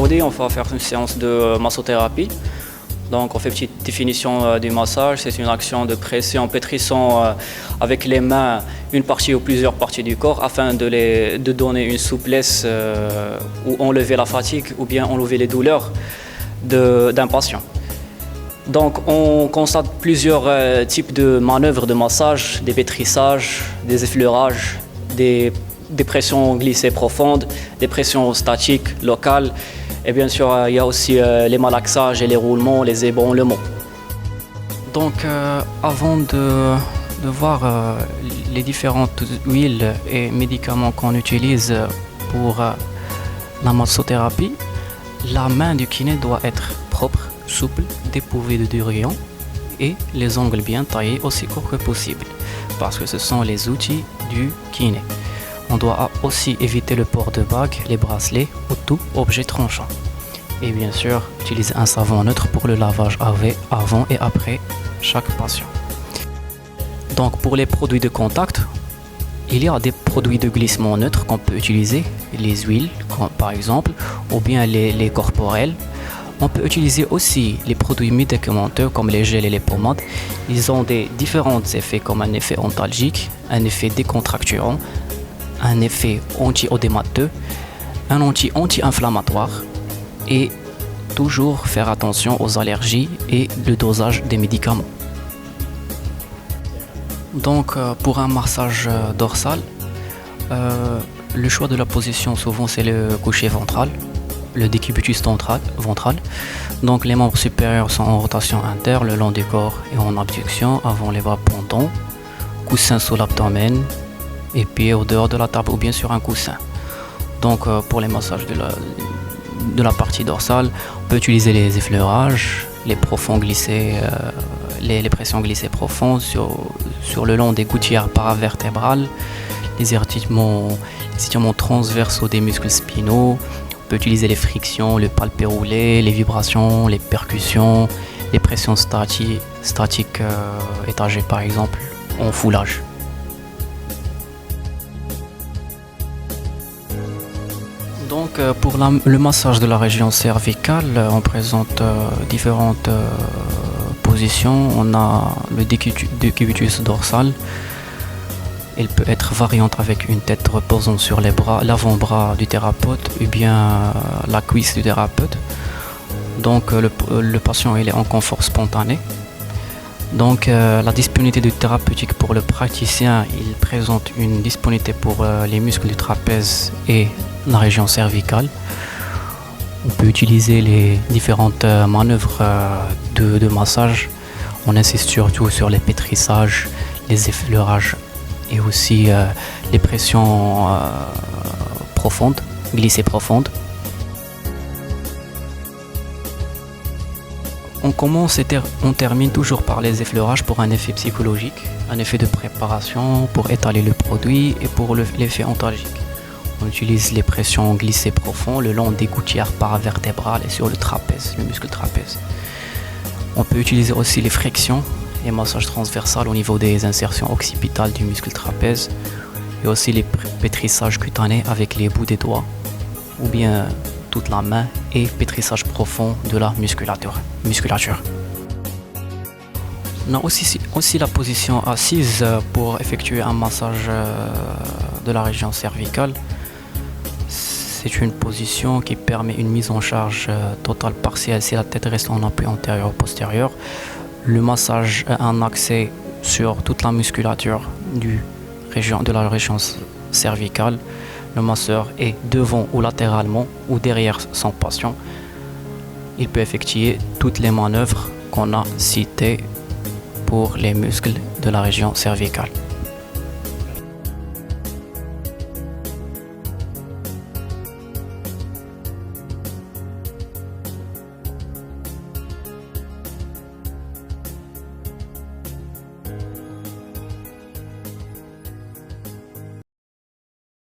aujourd'hui, on va faire une séance de massothérapie. Donc, on fait une petite définition du massage. C'est une action de pression, pétrissant avec les mains une partie ou plusieurs parties du corps afin de donner une souplesse ou enlever la fatigue ou bien enlever les douleurs d'un patient. Donc, on constate plusieurs types de manœuvres de massage, des pétrissages, des effleurages, des pressions glissées profondes, des pressions statiques, locales. Et bien sûr, il y a aussi les malaxages et les roulements, les ébranlements. Donc, avant de voir les différentes huiles et médicaments qu'on utilise pour la massothérapie, la main du kiné doit être propre, souple, dépourvue de durillons et les ongles bien taillés aussi courts que possible, parce que ce sont les outils du kiné. On doit aussi éviter le port de bagues, les bracelets ou tout objet tranchant. Et bien sûr, utiliser un savon neutre pour le lavage avant et après chaque patient. Donc pour les produits de contact, il y a des produits de glissement neutre qu'on peut utiliser, les huiles par exemple, ou bien les corporels. On peut utiliser aussi les produits médicamenteux comme les gels et les pommades. Ils ont des différents effets comme un effet antalgique, un effet décontracturant, un effet anti-odémateux, un anti-inflammatoire et toujours faire attention aux allergies et le dosage des médicaments. Donc pour un massage dorsal, le choix de la position souvent c'est le coucher ventral, le décubitus ventral. Donc les membres supérieurs sont en rotation inter le long du corps et en abduction avant les bras pendants, coussin sous l'abdomen et pieds au dehors de la table ou bien sur un coussin. Donc pour les massages de la partie dorsale, on peut utiliser les effleurages, les profonds glissés, les pressions glissées profondes sur le long des gouttières paravertébrales, les étirements transversaux des muscles spinaux. On peut utiliser les frictions, le palpé roulé, les vibrations, les percussions, les pressions statiques étagées par exemple en foulage. Donc pour le massage de la région cervicale, on présente différentes positions. On a le décubitus dorsal. Il peut être variante avec une tête reposant sur les bras, l'avant-bras du thérapeute ou bien la cuisse du thérapeute. Donc le patient il est en confort spontané. Donc la disponibilité du thérapeutique pour le praticien, il présente une disponibilité pour les muscles du trapèze et la région cervicale. On peut utiliser les différentes manœuvres de massage. On insiste surtout sur les pétrissages, les effleurages et aussi les pressions profondes, glissées profondes. On commence et on termine toujours par les effleurages pour un effet psychologique, un effet de préparation pour étaler le produit et pour l'effet antalgique. On utilise les pressions glissées profondes le long des gouttières paravertébrales et sur le trapèze, le muscle trapèze. On peut utiliser aussi les frictions et massages transversal au niveau des insertions occipitales du muscle trapèze et aussi les pétrissages cutanés avec les bouts des doigts ou bien toute la main et pétrissage profond de la musculature. On a aussi la position assise pour effectuer un massage de la région cervicale. C'est une position qui permet une mise en charge totale partielle si la tête reste en appui antérieur ou postérieur. Le massage a un accès sur toute la musculature de la région cervicale. Le masseur est devant ou latéralement ou derrière son patient. Il peut effectuer toutes les manœuvres qu'on a citées pour les muscles de la région cervicale.